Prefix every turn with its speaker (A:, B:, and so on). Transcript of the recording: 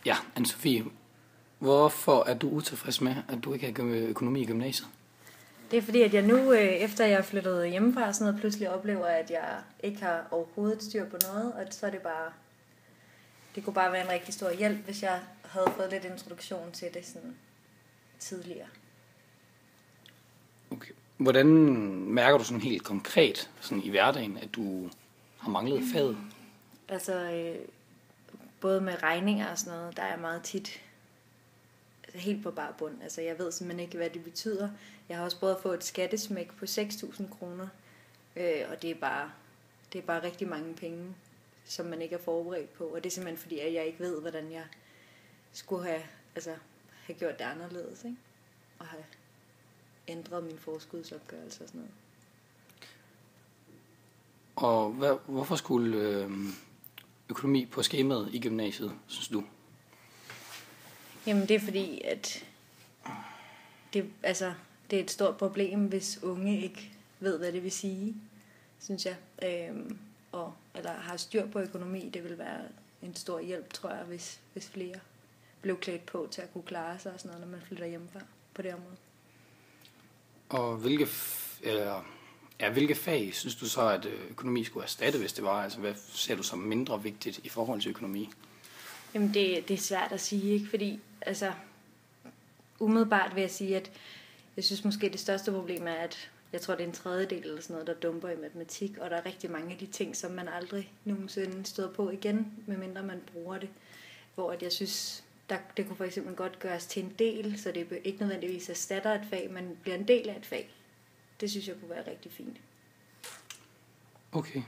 A: Ja, Anne-Sophie, hvorfor er du utilfreds med, at du ikke har økonomi i gymnasiet?
B: Det er fordi, at jeg nu, efter jeg er flyttet hjemmefra og sådan noget, pludselig oplever, at jeg ikke har overhovedet styr på noget, og så er det bare, det kunne bare være en rigtig stor hjælp, hvis jeg havde fået lidt introduktion til det sådan tidligere.
A: Okay. Hvordan mærker du sådan helt konkret sådan i hverdagen, at du har manglet faget?
B: Altså, både med regninger og sådan noget, der er meget tit helt på bar bund. Altså, jeg ved simpelthen ikke, hvad det betyder. Jeg har også prøvet at få et skattesmæk på 6.000 kroner, og det er bare rigtig mange penge, som man ikke er forberedt på. Og det er simpelthen fordi, at jeg ikke ved, hvordan jeg skulle have gjort det anderledes, ikke? Og have ændret min forskudsopgørelse og sådan noget.
A: Og hvorfor skulle økonomi på skemaet i gymnasiet, synes du?
B: Jamen, det er fordi, at det er et stort problem, hvis unge ikke ved, hvad det vil sige, synes jeg. Eller har styr på økonomi. Det vil være en stor hjælp, tror jeg, hvis flere blev klædt på til at kunne klare sig og sådan noget, når man flytter hjemmefra på det område.
A: Og hvilke fag synes du så, at økonomi skulle erstatte, hvis det var? Altså, hvad ser du som mindre vigtigt i forhold til økonomi?
B: Jamen, det er svært at sige, ikke? Fordi, umiddelbart vil jeg sige, at jeg synes måske, det største problem er, at jeg tror, det er en tredjedel eller sådan noget, der dumper i matematik, og der er rigtig mange af de ting, som man aldrig nogensinde støder på igen, medmindre man bruger det. Hvor at jeg synes, det kunne for eksempel godt gøres til en del, så det ikke nødvendigvis erstatter et fag, men bliver en del af et fag. Det synes jeg kunne være rigtig fint.
A: Okay.